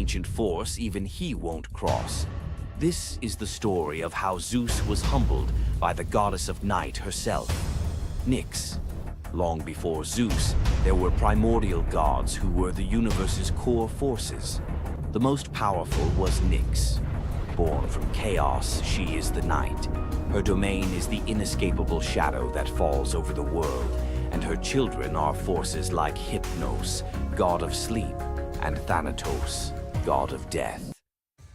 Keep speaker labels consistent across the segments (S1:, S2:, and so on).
S1: ancient force even he won't cross. This is the story of how Zeus was humbled by the goddess of night herself, Nyx. Long before Zeus, there were primordial gods who were the universe's core forces. The most powerful was Nyx. Born from chaos, she is the night. Her domain is the inescapable shadow that falls over the world, and her children are forces like Hypnos, god of sleep, and Thanatos, god of death.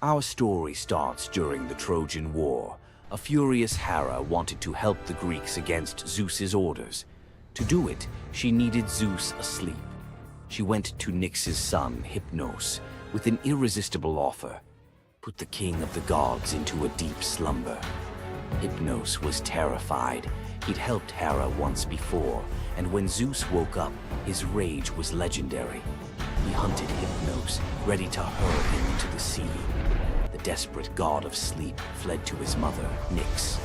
S1: Our story starts during the Trojan War. A furious Hera wanted to help the Greeks against Zeus's orders. To do it, she needed Zeus asleep. She went to Nyx's son, Hypnos, with an irresistible offer: put the king of the gods into a deep slumber. Hypnos was terrified. He'd helped Hera once before, and when Zeus woke up, his rage was legendary. He hunted Hypnos, ready to hurl him into the sea. The desperate god of sleep fled to his mother, Nyx.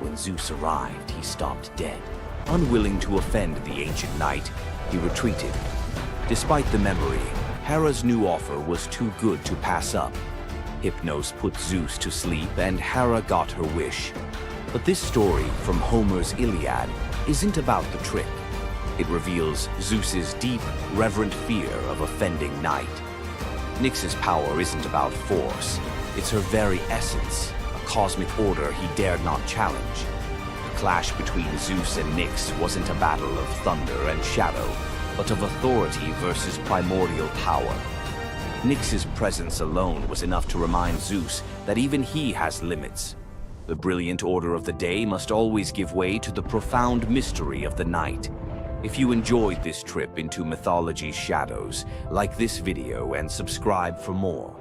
S1: When Zeus arrived, he stopped dead. Unwilling to offend the ancient knight, he retreated. Despite the memory, Hera's new offer was too good to pass up. Hypnos put Zeus to sleep, and Hera got her wish. But this story from Homer's Iliad isn't about the trick. It reveals Zeus's deep, reverent fear of offending night. Nyx's power isn't about force. It's her very essence, a cosmic order he dared not challenge. The clash between Zeus and Nyx wasn't a battle of thunder and shadow, but of authority versus primordial power. Nyx's presence alone was enough to remind Zeus that even he has limits. The brilliant order of the day must always give way to the profound mystery of the night. If you enjoyed this trip into mythology's shadows, like this video and subscribe for more.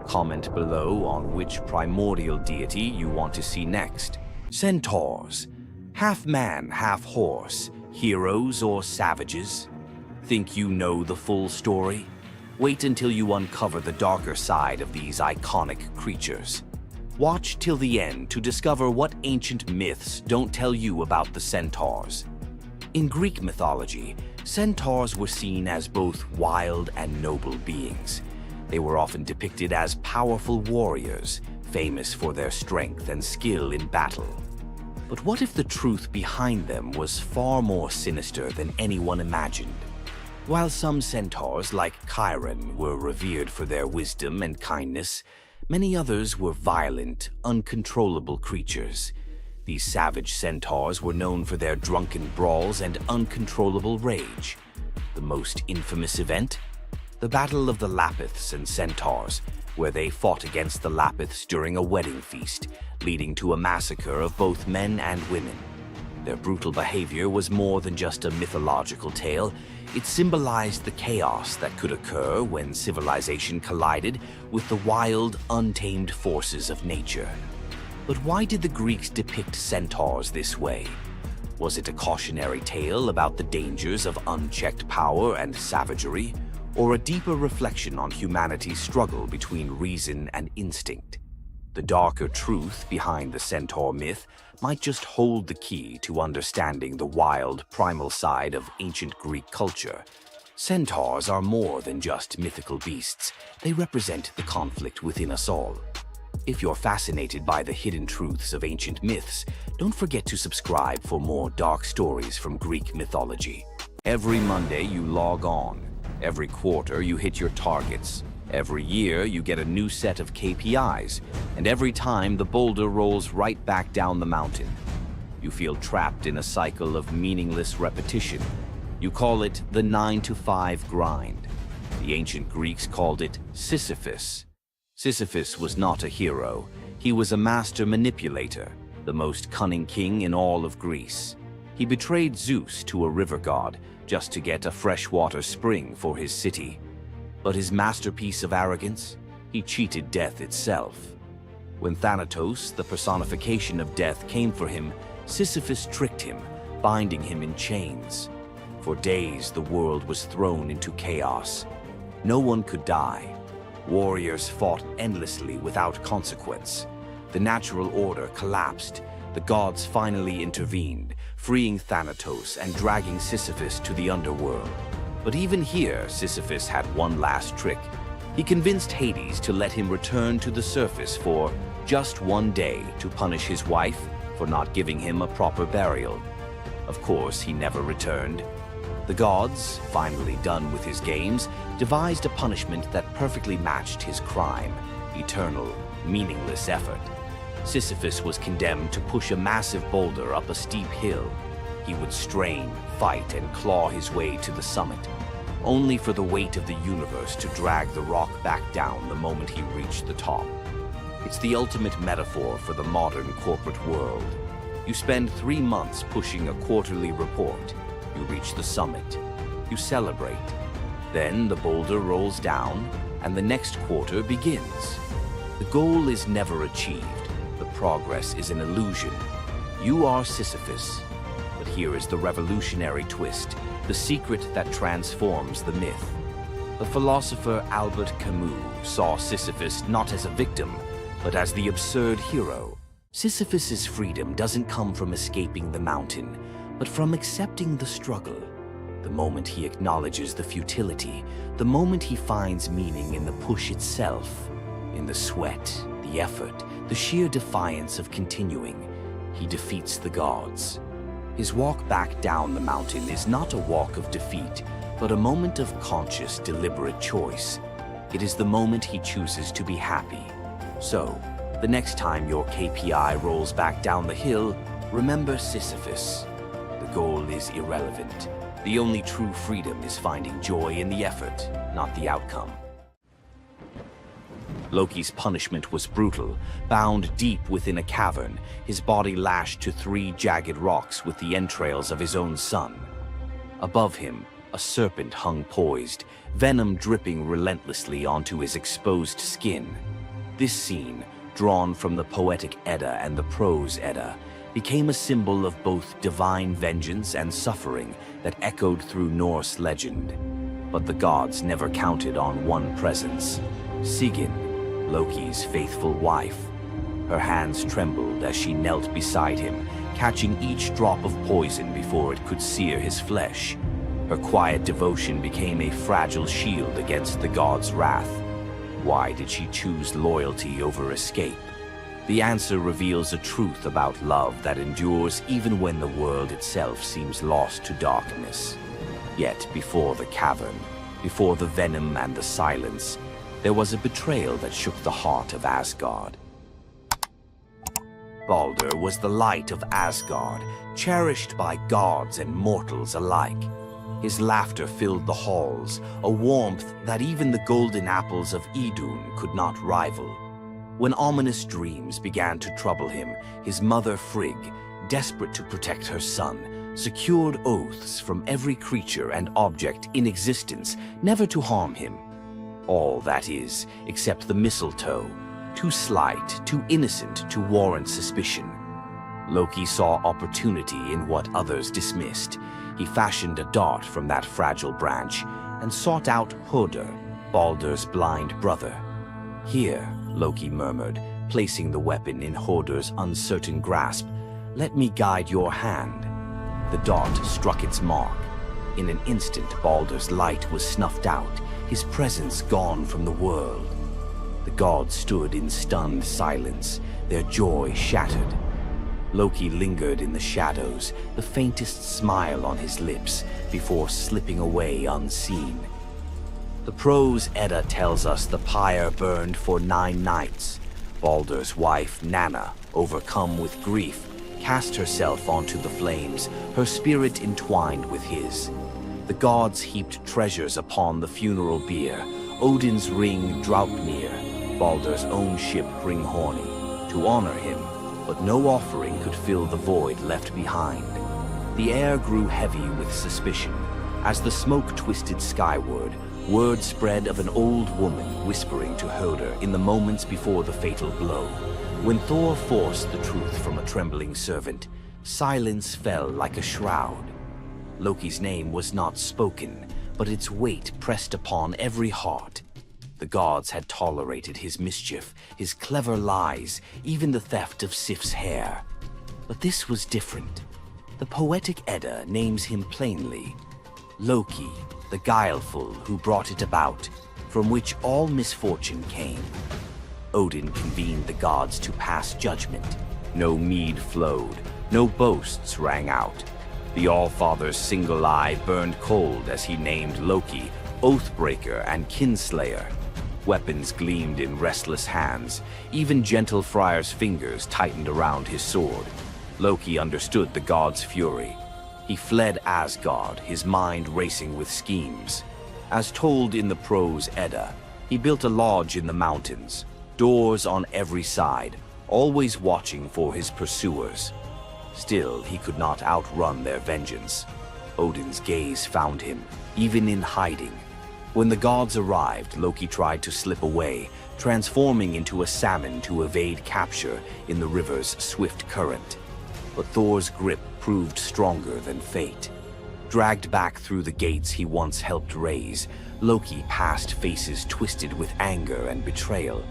S1: Comment below on which primordial deity you want to see next. Centaurs. Half man, half horse. Heroes or savages? Think you know the full story? Wait until you uncover the darker side of these iconic creatures. Watch till the end to discover what ancient myths don't tell you about the centaurs. In Greek mythology, centaurs were seen as both wild and noble beings. They were often depicted as powerful warriors, famous for their strength and skill in battle. But what if the truth behind them was far more sinister than anyone imagined? While some centaurs, like Chiron, were revered for their wisdom and kindness, many others were violent, uncontrollable creatures. These savage centaurs were known for their drunken brawls and uncontrollable rage. The most infamous event? The Battle of the Lapiths and Centaurs, where they fought against the Lapiths during a wedding feast, leading to a massacre of both men and women. Their brutal behavior was more than just a mythological tale. It symbolized the chaos that could occur when civilization collided with the wild, untamed forces of nature. But why did the Greeks depict centaurs this way? Was it a cautionary tale about the dangers of unchecked power and savagery, or a deeper reflection on humanity's struggle between reason and instinct? The darker truth behind the centaur myth might just hold the key to understanding the wild, primal side of ancient Greek culture. Centaurs are more than just mythical beasts. They represent the conflict within us all. If you're fascinated by the hidden truths of ancient myths, don't forget to subscribe for more dark stories from Greek mythology. Every Monday you log on. Every quarter you hit your targets. Every year you get a new set of KPIs, and every time the boulder rolls right back down the mountain. You feel trapped in a cycle of meaningless repetition. You call it the 9-to-5 grind. The ancient Greeks called it Sisyphus. Sisyphus was not a hero. He was a master manipulator, the most cunning king in all of Greece. He betrayed Zeus to a river god just to get a freshwater spring for his city. But his masterpiece of arrogance? He cheated death itself. When Thanatos, the personification of death, came for him, Sisyphus tricked him, binding him in chains. For days, the world was thrown into chaos. No one could die. Warriors fought endlessly without consequence. The natural order collapsed. The gods finally intervened, freeing Thanatos and dragging Sisyphus to the underworld. But even here, Sisyphus had one last trick. He convinced Hades to let him return to the surface for just one day to punish his wife for not giving him a proper burial. Of course, he never returned. The gods, finally done with his games, devised a punishment that perfectly matched his crime: eternal, meaningless effort. Sisyphus was condemned to push a massive boulder up a steep hill. He would strain, fight, and claw his way to the summit, only for the weight of the universe to drag the rock back down the moment he reached the top. It's the ultimate metaphor for the modern corporate world. You spend 3 months pushing a quarterly report. You reach the summit. You celebrate. Then the boulder rolls down, and the next quarter begins. The goal is never achieved. The progress is an illusion. You are Sisyphus. But here is the revolutionary twist, the secret that transforms the myth. The philosopher Albert Camus saw Sisyphus not as a victim, but as the absurd hero. Sisyphus's freedom doesn't come from escaping the mountain, but from accepting the struggle. The moment he acknowledges the futility, the moment he finds meaning in the push itself, in the sweat, the effort, the sheer defiance of continuing, he defeats the gods. His walk back down the mountain is not a walk of defeat, but a moment of conscious, deliberate choice. It is the moment he chooses to be happy. So, the next time your KPI rolls back down the hill, remember Sisyphus. The goal is irrelevant. The only true freedom is finding joy in the effort, not the outcome. Loki's punishment was brutal. Bound deep within a cavern, his body lashed to 3 jagged rocks with the entrails of his own son. Above him, a serpent hung poised, venom dripping relentlessly onto his exposed skin. This scene, drawn from the poetic Edda and the prose Edda, became a symbol of both divine vengeance and suffering that echoed through Norse legend. But the gods never counted on one presence: Sigyn, Loki's faithful wife. Her hands trembled as she knelt beside him, catching each drop of poison before it could sear his flesh. Her quiet devotion became a fragile shield against the gods' wrath. Why did she choose loyalty over escape? The answer reveals a truth about love that endures even when the world itself seems lost to darkness. Yet before the cavern, before the venom and the silence, there was a betrayal that shook the heart of Asgard. Baldur was the light of Asgard, cherished by gods and mortals alike. His laughter filled the halls, a warmth that even the golden apples of Idun could not rival. When ominous dreams began to trouble him, his mother Frigg, desperate to protect her son, secured oaths from every creature and object in existence never to harm him. All, that is, except the mistletoe, too slight, too innocent to warrant suspicion. Loki saw opportunity in what others dismissed. He fashioned a dart from that fragile branch and sought out Hoder, Baldur's blind brother. "Here," Loki murmured, placing the weapon in Hoder's uncertain grasp, "let me guide your hand." The dart struck its mark. In an instant, Baldur's light was snuffed out, his presence gone from the world. The gods stood in stunned silence, their joy shattered. Loki lingered in the shadows, the faintest smile on his lips, before slipping away unseen. The prose Edda tells us the pyre burned for 9 nights. Baldur's wife, Nanna, overcome with grief, cast herself onto the flames, her spirit entwined with his. The gods heaped treasures upon the funeral bier, Odin's ring Draupnir, Baldur's own ship Hringhorni, to honor him, but no offering could fill the void left behind. The air grew heavy with suspicion. As the smoke twisted skyward, word spread of an old woman whispering to Hoder in the moments before the fatal blow. When Thor forced the truth from a trembling servant, silence fell like a shroud. Loki's name was not spoken, but its weight pressed upon every heart. The gods had tolerated his mischief, his clever lies, even the theft of Sif's hair. But this was different. The poetic Edda names him plainly: Loki, the guileful who brought it about, from which all misfortune came. Odin convened the gods to pass judgment. No mead flowed, no boasts rang out. The All-Father's single eye burned cold as he named Loki Oathbreaker and Kinslayer. Weapons gleamed in restless hands. Even gentle Friar's fingers tightened around his sword. Loki understood the god's fury. He fled Asgard, his mind racing with schemes. As told in the prose Edda, he built a lodge in the mountains, doors on every side, always watching for his pursuers. Still, he could not outrun their vengeance. Odin's gaze found him, even in hiding. When the gods arrived, Loki tried to slip away, transforming into a salmon to evade capture in the river's swift current. But Thor's grip proved stronger than fate. Dragged back through the gates he once helped raise, Loki passed faces twisted with anger and betrayal.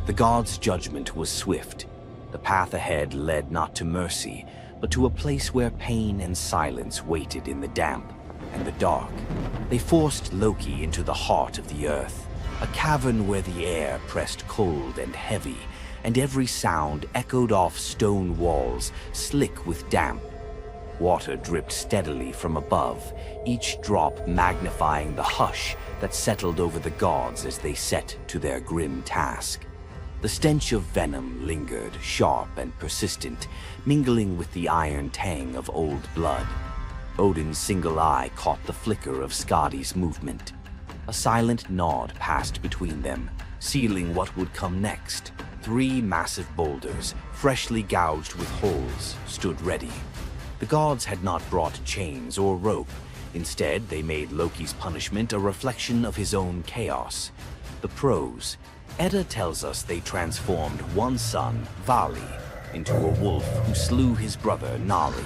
S1: The god's judgment was swift. The path ahead led not to mercy, but to a place where pain and silence waited in the damp and the dark. They forced Loki into the heart of the earth, a cavern where the air pressed cold and heavy, and every sound echoed off stone walls, slick with damp. Water dripped steadily from above, each drop magnifying the hush that settled over the gods as they set to their grim task. The stench of venom lingered, sharp and persistent, mingling with the iron tang of old blood. Odin's single eye caught the flicker of Skadi's movement. A silent nod passed between them, sealing what would come next. 3 massive boulders, freshly gouged with holes, stood ready. The gods had not brought chains or rope. Instead, they made Loki's punishment a reflection of his own chaos. The prose: Edda tells us they transformed one son, Vali, into a wolf who slew his brother, Nari.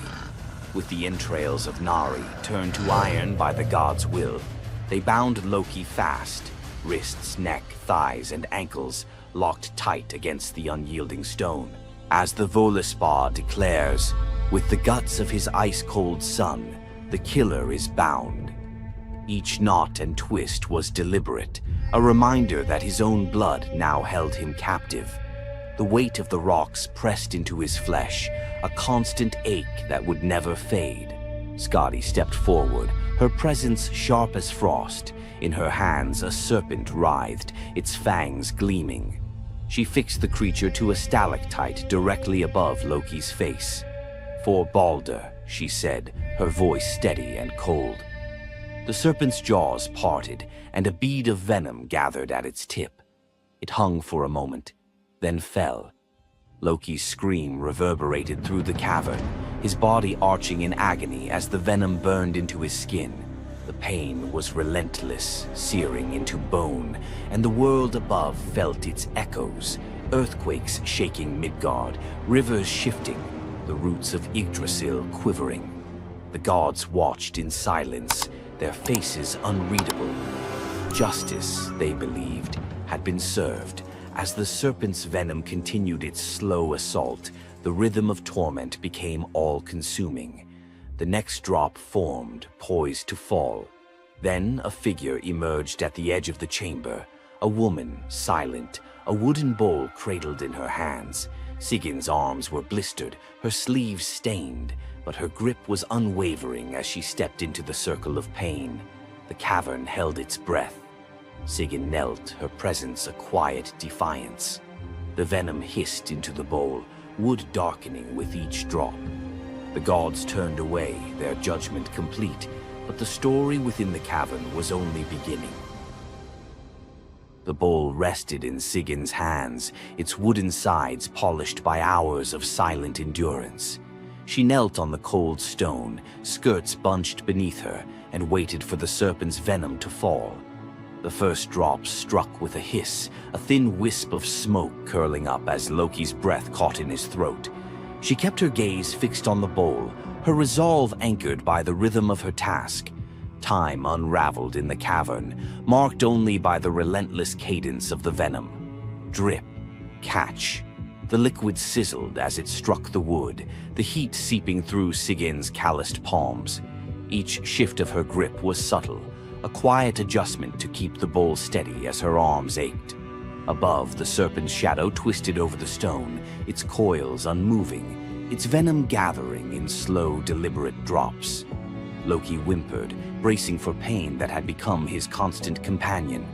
S1: With the entrails of Nari turned to iron by the god's will, they bound Loki fast, wrists, neck, thighs, and ankles locked tight against the unyielding stone. As the Völuspá declares, with the guts of his ice-cold son, the killer is bound. Each knot and twist was deliberate, a reminder that his own blood now held him captive. The weight of the rocks pressed into his flesh, a constant ache that would never fade. Skadi stepped forward, her presence sharp as frost. In her hands a serpent writhed, its fangs gleaming. She fixed the creature to a stalactite directly above Loki's face. "For Balder," she said, her voice steady and cold. The serpent's jaws parted, and a bead of venom gathered at its tip. It hung for a moment, then fell. Loki's scream reverberated through the cavern, his body arching in agony as the venom burned into his skin. The pain was relentless, searing into bone, and the world above felt its echoes, earthquakes shaking Midgard, rivers shifting, the roots of Yggdrasil quivering. The gods watched in silence, their faces unreadable. Justice, they believed, had been served. As the serpent's venom continued its slow assault, the rhythm of torment became all-consuming. The next drop formed, poised to fall. Then a figure emerged at the edge of the chamber, a woman, silent, a wooden bowl cradled in her hands. Sigin's arms were blistered, her sleeves stained, but her grip was unwavering as she stepped into the circle of pain. The cavern held its breath. Sigyn knelt, her presence a quiet defiance. The venom hissed into the bowl, wood darkening with each drop. The gods turned away, their judgment complete, but the story within the cavern was only beginning. The bowl rested in Sigyn's hands, its wooden sides polished by hours of silent endurance. She knelt on the cold stone, skirts bunched beneath her, and waited for the serpent's venom to fall. The first drop struck with a hiss, a thin wisp of smoke curling up as Loki's breath caught in his throat. She kept her gaze fixed on the bowl, her resolve anchored by the rhythm of her task. Time unraveled in the cavern, marked only by the relentless cadence of the venom. Drip, catch. The liquid sizzled as it struck the wood, the heat seeping through Sigyn's calloused palms. Each shift of her grip was subtle, a quiet adjustment to keep the bowl steady as her arms ached. Above, the serpent's shadow twisted over the stone, its coils unmoving, its venom gathering in slow, deliberate drops. Loki whimpered, bracing for pain that had become his constant companion.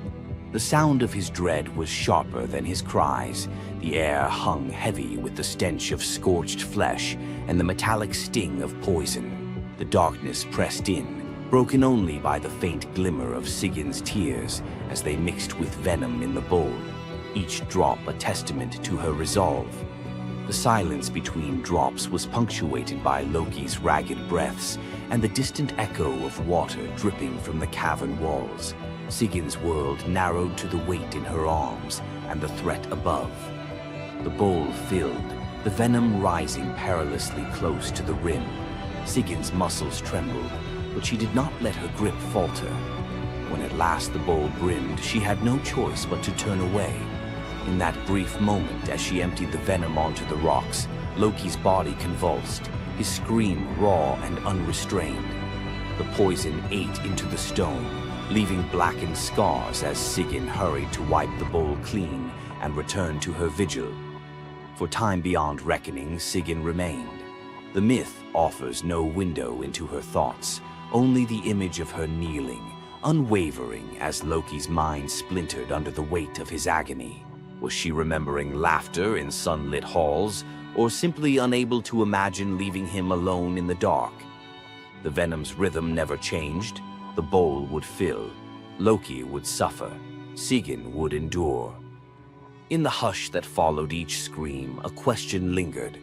S1: The sound of his dread was sharper than his cries. The air hung heavy with the stench of scorched flesh and the metallic sting of poison. The darkness pressed in, broken only by the faint glimmer of Sigin's tears as they mixed with venom in the bowl, each drop a testament to her resolve. The silence between drops was punctuated by Loki's ragged breaths and the distant echo of water dripping from the cavern walls. Sigin's world narrowed to the weight in her arms and the threat above. The bowl filled, the venom rising perilously close to the rim. Sigin's muscles trembled, but she did not let her grip falter. When at last the bowl brimmed, she had no choice but to turn away. In that brief moment, as she emptied the venom onto the rocks, Loki's body convulsed, his scream raw and unrestrained. The poison ate into the stone, leaving blackened scars as Sigyn hurried to wipe the bowl clean and return to her vigil. For time beyond reckoning, Sigyn remained. The myth offers no window into her thoughts, only the image of her kneeling, unwavering as Loki's mind splintered under the weight of his agony. Was she remembering laughter in sunlit halls, or simply unable to imagine leaving him alone in the dark? The venom's rhythm never changed. The bowl would fill. Loki would suffer. Sigyn would endure. In the hush that followed each scream, a question lingered,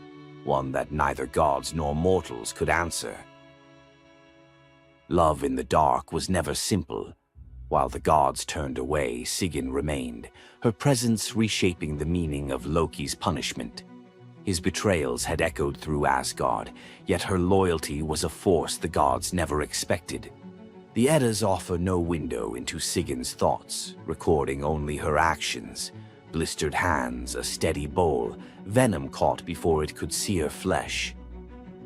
S1: one that neither gods nor mortals could answer. Love in the dark was never simple. While the gods turned away, Sigyn remained, her presence reshaping the meaning of Loki's punishment. His betrayals had echoed through Asgard, yet her loyalty was a force the gods never expected. The Eddas offer no window into Sigyn's thoughts, recording only her actions. Blistered hands, a steady bowl, venom caught before it could sear flesh.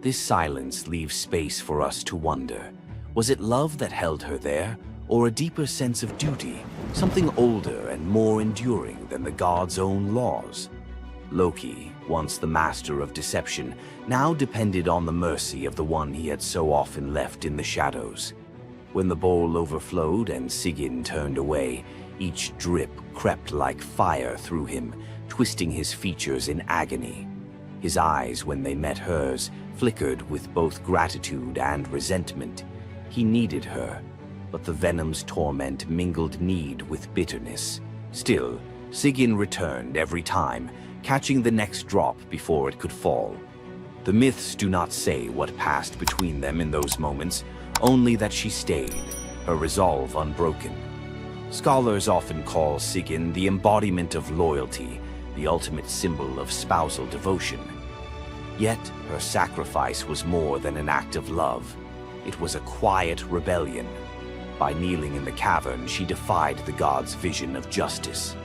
S1: This silence leaves space for us to wonder. Was it love that held her there, or a deeper sense of duty, something older and more enduring than the gods' own laws? Loki, once the master of deception, now depended on the mercy of the one he had so often left in the shadows. When the bowl overflowed and Sigyn turned away, each drip crept like fire through him, twisting his features in agony. His eyes, when they met hers, flickered with both gratitude and resentment. He needed her, but the venom's torment mingled need with bitterness. Still, Sigyn returned every time, catching the next drop before it could fall. The myths do not say what passed between them in those moments, only that she stayed, her resolve unbroken. Scholars often call Sigyn the embodiment of loyalty, the ultimate symbol of spousal devotion. Yet, her sacrifice was more than an act of love. It was a quiet rebellion. By kneeling in the cavern, she defied the gods' vision of justice.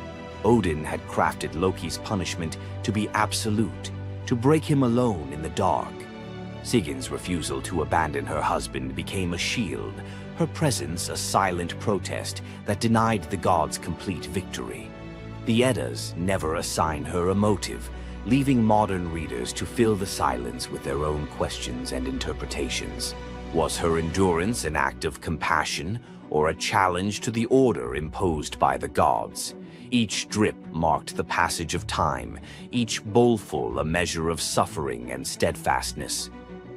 S1: Odin had crafted Loki's punishment to be absolute, to break him alone in the dark. Sigyn's refusal to abandon her husband became a shield, her presence a silent protest that denied the gods complete victory. The Eddas never assign her a motive, leaving modern readers to fill the silence with their own questions and interpretations. Was her endurance an act of compassion or a challenge to the order imposed by the gods? Each drip marked the passage of time, each bowlful a measure of suffering and steadfastness.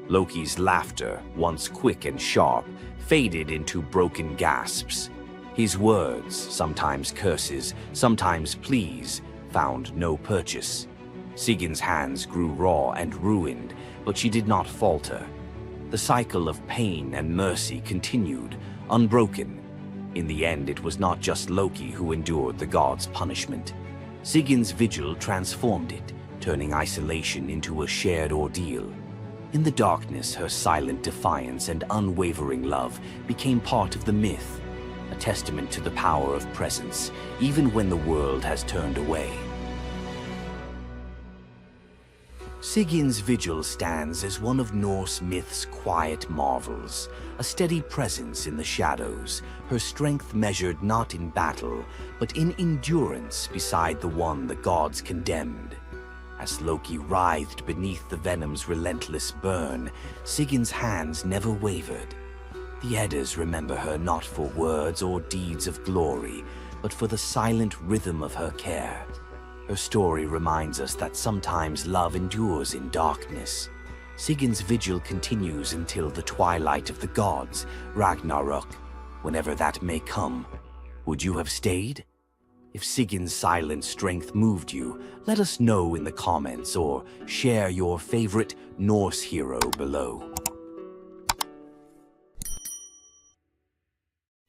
S1: Loki's laughter, once quick and sharp, faded into broken gasps. His words, sometimes curses, sometimes pleas, found no purchase. Sigyn's hands grew raw and ruined, but she did not falter. The cycle of pain and mercy continued, unbroken. In the end, it was not just Loki who endured the gods' punishment. Sigyn's vigil transformed it, turning isolation into a shared ordeal. In the darkness, her silent defiance and unwavering love became part of the myth, a testament to the power of presence, even when the world has turned away. Sigin's vigil stands as one of Norse myth's quiet marvels, a steady presence in the shadows, her strength measured not in battle, but in endurance beside the one the gods condemned. As Loki writhed beneath the venom's relentless burn, Sigin's hands never wavered. The Eddas remember her not for words or deeds of glory, but for the silent rhythm of her care. Her story reminds us that sometimes love endures in darkness. Sigin's vigil continues until the twilight of the gods, Ragnarok, whenever that may come. Would you have stayed? If Sigin's silent strength moved you, let us know in the comments or share your favorite Norse hero below.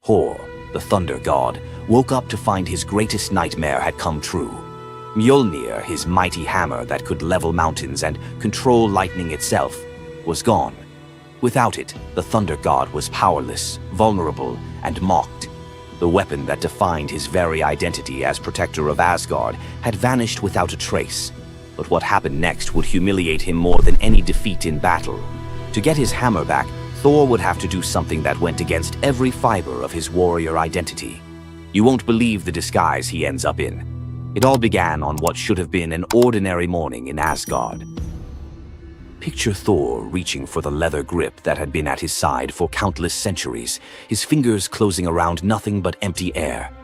S1: Thor, the thunder god, woke up to find his greatest nightmare had come true. Mjolnir, his mighty hammer that could level mountains and control lightning itself, was gone. Without it, the thunder god was powerless, vulnerable, and mocked. The weapon that defined his very identity as protector of Asgard had vanished without a trace. But what happened next would humiliate him more than any defeat in battle. To get his hammer back, Thor would have to do something that went against every fiber of his warrior identity. You won't believe the disguise he ends up in. It all began on what should have been an ordinary morning in Asgard. Picture Thor reaching for the leather grip that had been at his side for countless centuries, his fingers closing around nothing but empty air.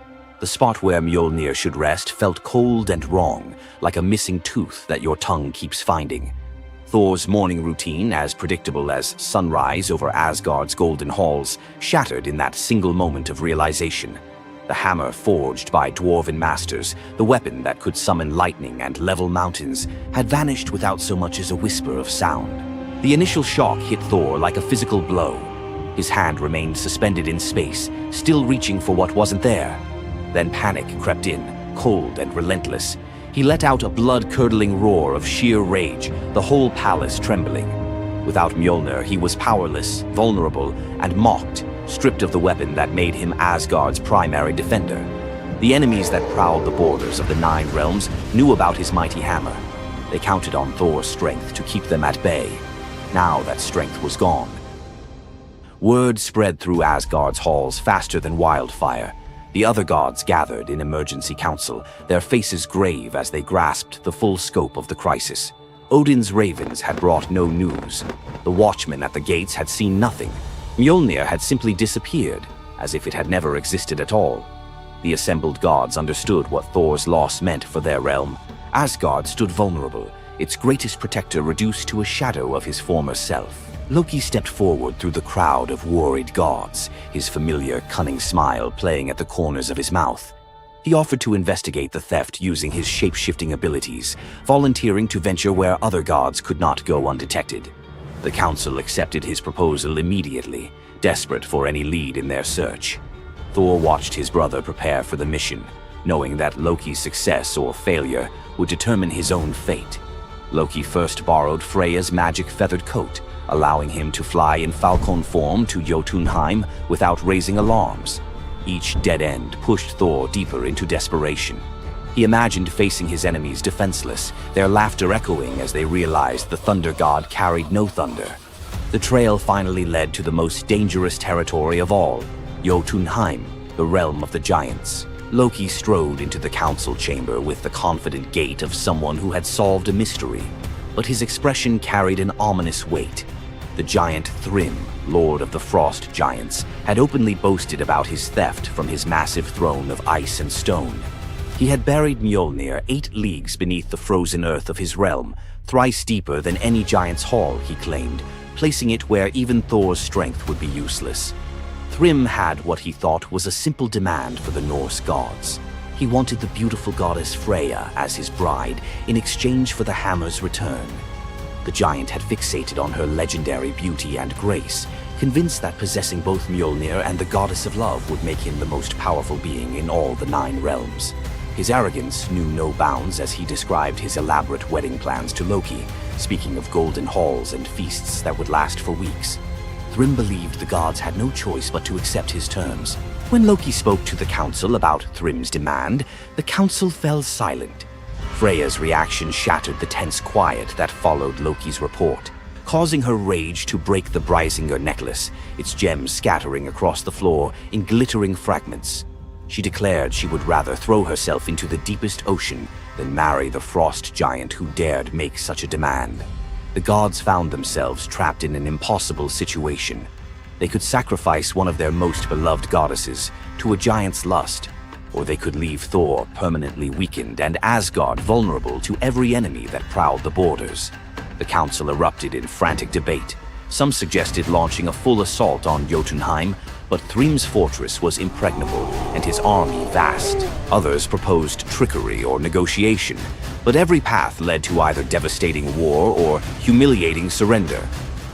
S1: The spot where Mjolnir should rest felt cold and wrong, like a missing tooth that your tongue keeps finding. Thor's morning routine, as predictable as sunrise over Asgard's golden halls, shattered in that single moment of realization. The hammer forged by dwarven masters, the weapon that could summon lightning and level mountains, had vanished without so much as a whisper of sound. The initial shock hit Thor like a physical blow. His hand remained suspended in space, still reaching for what wasn't there. Then panic crept in, cold and relentless. He let out a blood-curdling roar of sheer rage, the whole palace trembling. Without Mjolnir, he was powerless, vulnerable, and mocked, stripped of the weapon that made him Asgard's primary defender. The enemies that prowled the borders of the Nine Realms knew about his mighty hammer. They counted on Thor's strength to keep them at bay. Now that strength was gone. Word spread through Asgard's halls faster than wildfire. The other gods gathered in emergency council, their faces grave as they grasped the full scope of the crisis. Odin's ravens had brought no news. The watchmen at the gates had seen nothing. Mjolnir had simply disappeared, as if it had never existed at all. The assembled gods understood what Thor's loss meant for their realm. Asgard stood vulnerable, its greatest protector reduced to a shadow of his former self. Loki stepped forward through the crowd of worried gods, his familiar, cunning smile playing at the corners of his mouth. He offered to investigate the theft using his shape-shifting abilities, volunteering to venture where other gods could not go undetected. The council accepted his proposal immediately, desperate for any lead in their search. Thor watched his brother prepare for the mission, knowing that Loki's success or failure would determine his own fate. Loki first borrowed Freya's magic feathered coat, allowing him to fly in falcon form to Jotunheim without raising alarms. Each dead end pushed Thor deeper into desperation. He imagined facing his enemies defenseless, their laughter echoing as they realized the thunder god carried no thunder. The trail finally led to the most dangerous territory of all, Jotunheim, the realm of the giants. Loki strode into the council chamber with the confident gait of someone who had solved a mystery, but his expression carried an ominous weight. The giant Thrym, lord of the frost giants, had openly boasted about his theft from his massive throne of ice and stone. He had buried Mjolnir 8 leagues beneath the frozen earth of his realm, thrice deeper than any giant's hall, he claimed, placing it where even Thor's strength would be useless. Thrym had what he thought was a simple demand for the Norse gods. He wanted the beautiful goddess Freya as his bride in exchange for the hammer's return. The giant had fixated on her legendary beauty and grace, convinced that possessing both Mjolnir and the goddess of love would make him the most powerful being in all the 9 realms. His arrogance knew no bounds as he described his elaborate wedding plans to Loki, speaking of golden halls and feasts that would last for weeks. Thrym believed the gods had no choice but to accept his terms. When Loki spoke to the council about Thrym's demand, the council fell silent. Freya's reaction shattered the tense quiet that followed Loki's report, causing her rage to break the Brysinger necklace, its gems scattering across the floor in glittering fragments. She declared she would rather throw herself into the deepest ocean than marry the frost giant who dared make such a demand. The gods found themselves trapped in an impossible situation. They could sacrifice one of their most beloved goddesses to a giant's lust, or they could leave Thor permanently weakened and Asgard vulnerable to every enemy that prowled the borders. The council erupted in frantic debate. Some suggested launching a full assault on Jotunheim, but Thrym's fortress was impregnable and his army vast. Others proposed trickery or negotiation, but every path led to either devastating war or humiliating surrender.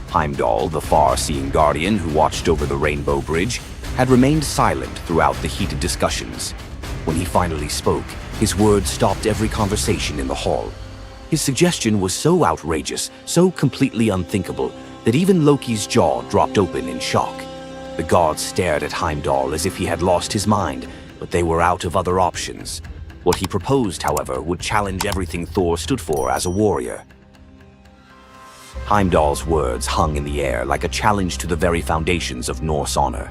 S1: Heimdall, the far-seeing guardian who watched over the Rainbow Bridge, had remained silent throughout the heated discussions. When he finally spoke, his words stopped every conversation in the hall. His suggestion was so outrageous, so completely unthinkable, that even Loki's jaw dropped open in shock. The gods stared at Heimdall as if he had lost his mind, but they were out of other options. What he proposed, however, would challenge everything Thor stood for as a warrior. Heimdall's words hung in the air like a challenge to the very foundations of Norse honor.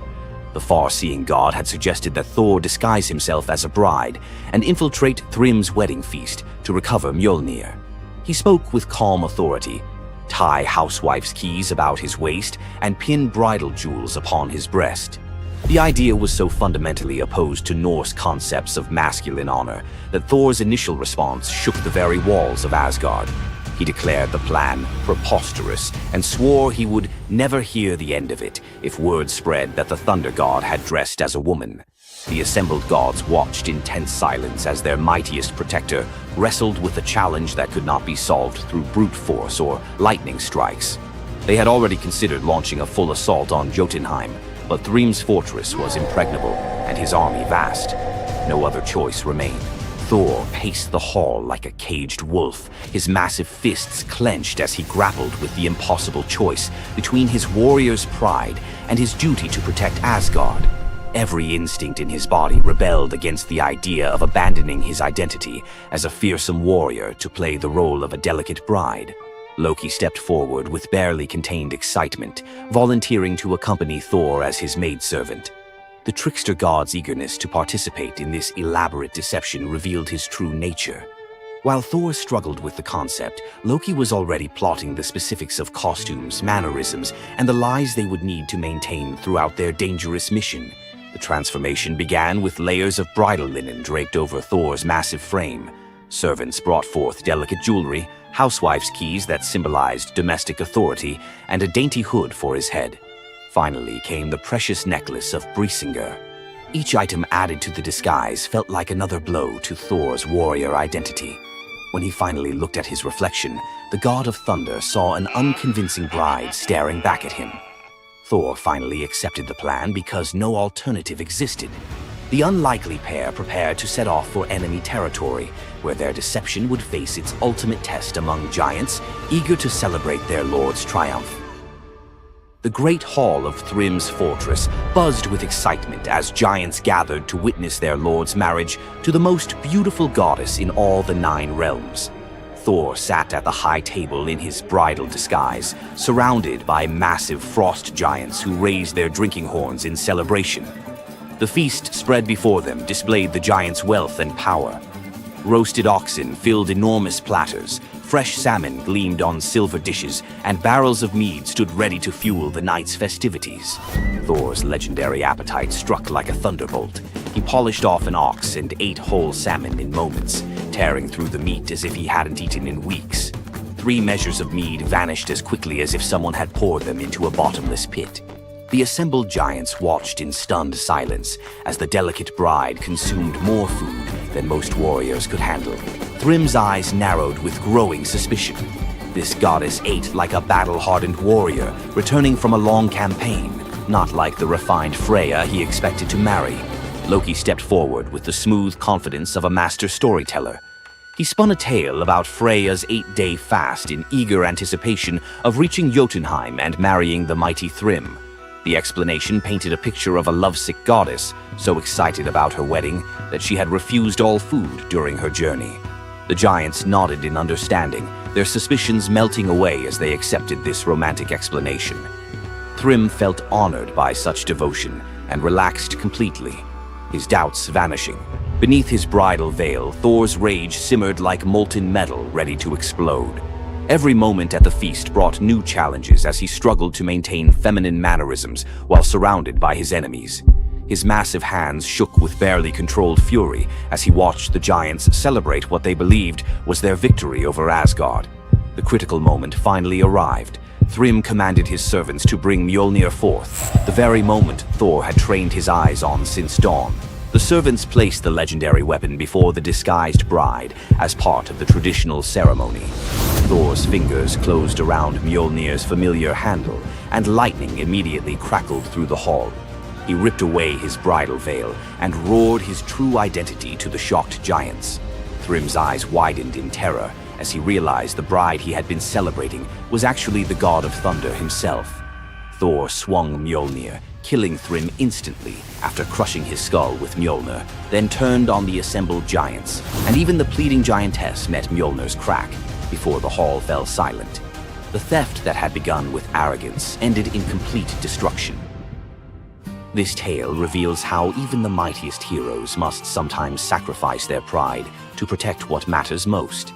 S1: The far-seeing god had suggested that Thor disguise himself as a bride and infiltrate Thrym's wedding feast to recover Mjolnir. He spoke with calm authority, tie housewife's keys about his waist, and pin bridal jewels upon his breast. The idea was so fundamentally opposed to Norse concepts of masculine honor that Thor's initial response shook the very walls of Asgard. He declared the plan preposterous and swore he would never hear the end of it if word spread that the Thunder God had dressed as a woman. The assembled gods watched in tense silence as their mightiest protector wrestled with a challenge that could not be solved through brute force or lightning strikes. They had already considered launching a full assault on Jotunheim, but Thrym's fortress was impregnable and his army vast. No other choice remained. Thor paced the hall like a caged wolf, his massive fists clenched as he grappled with the impossible choice between his warrior's pride and his duty to protect Asgard. Every instinct in his body rebelled against the idea of abandoning his identity as a fearsome warrior to play the role of a delicate bride. Loki stepped forward with barely contained excitement, volunteering to accompany Thor as his maidservant. The trickster god's eagerness to participate in this elaborate deception revealed his true nature. While Thor struggled with the concept, Loki was already plotting the specifics of costumes, mannerisms, and the lies they would need to maintain throughout their dangerous mission. The transformation began with layers of bridal linen draped over Thor's massive frame. Servants brought forth delicate jewelry, housewife's keys that symbolized domestic authority, and a dainty hood for his head. Finally came the precious necklace of Brysinger. Each item added to the disguise felt like another blow to Thor's warrior identity. When he finally looked at his reflection, the god of thunder saw an unconvincing bride staring back at him. Thor finally accepted the plan because no alternative existed. The unlikely pair prepared to set off for enemy territory, where their deception would face its ultimate test among giants, eager to celebrate their lord's triumph. The great hall of Thrym's fortress buzzed with excitement as giants gathered to witness their lord's marriage to the most beautiful goddess in all the 9 realms. Thor sat at the high table in his bridal disguise, surrounded by massive frost giants who raised their drinking horns in celebration. The feast spread before them displayed the giants' wealth and power. Roasted oxen filled enormous platters, fresh salmon gleamed on silver dishes, and barrels of mead stood ready to fuel the night's festivities. Thor's legendary appetite struck like a thunderbolt. He polished off an ox and ate whole salmon in moments, tearing through the meat as if he hadn't eaten in weeks. 3 measures of mead vanished as quickly as if someone had poured them into a bottomless pit. The assembled giants watched in stunned silence as the delicate bride consumed more food than most warriors could handle. Thrym's eyes narrowed with growing suspicion. This goddess ate like a battle-hardened warrior, returning from a long campaign, not like the refined Freya he expected to marry. Loki stepped forward with the smooth confidence of a master storyteller. He spun a tale about Freya's 8-day fast in eager anticipation of reaching Jotunheim and marrying the mighty Thrym. The explanation painted a picture of a lovesick goddess, so excited about her wedding that she had refused all food during her journey. The giants nodded in understanding, their suspicions melting away as they accepted this romantic explanation. Thrym felt honored by such devotion and relaxed completely, his doubts vanishing. Beneath his bridal veil, Thor's rage simmered like molten metal ready to explode. Every moment at the feast brought new challenges as he struggled to maintain feminine mannerisms while surrounded by his enemies. His massive hands shook with barely controlled fury as he watched the giants celebrate what they believed was their victory over Asgard. The critical moment finally arrived. Thrym commanded his servants to bring Mjolnir forth, the very moment Thor had trained his eyes on since dawn. The servants placed the legendary weapon before the disguised bride as part of the traditional ceremony. Thor's fingers closed around Mjolnir's familiar handle, and lightning immediately crackled through the hall. He ripped away his bridal veil and roared his true identity to the shocked giants. Thrym's eyes widened in terror as he realized the bride he had been celebrating was actually the god of thunder himself. Thor swung Mjolnir, killing Thrym instantly after crushing his skull with Mjolnir, then turned on the assembled giants, and even the pleading giantess met Mjolnir's crack before the hall fell silent. The theft that had begun with arrogance ended in complete destruction. This tale reveals how even the mightiest heroes must sometimes sacrifice their pride to protect what matters most.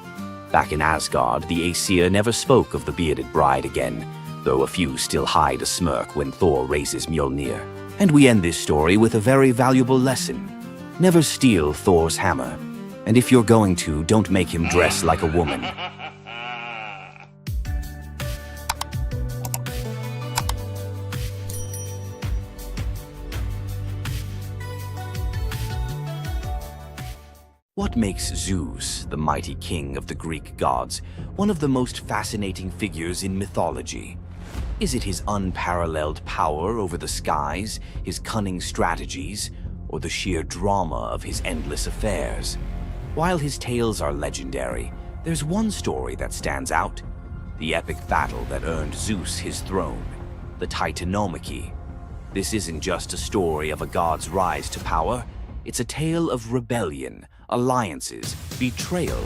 S1: Back in Asgard, the Aesir never spoke of the bearded bride again, though a few still hide a smirk when Thor raises Mjolnir. And we end this story with a very valuable lesson. Never steal Thor's hammer. And if you're going to, don't make him dress like a woman. What makes Zeus, the mighty king of the Greek gods, one of the most fascinating figures in mythology? Is it his unparalleled power over the skies, his cunning strategies, or the sheer drama of his endless affairs? While his tales are legendary, there's one story that stands out: the epic battle that earned Zeus his throne, the Titanomachy. This isn't just a story of a god's rise to power, it's a tale of rebellion, alliances, betrayal,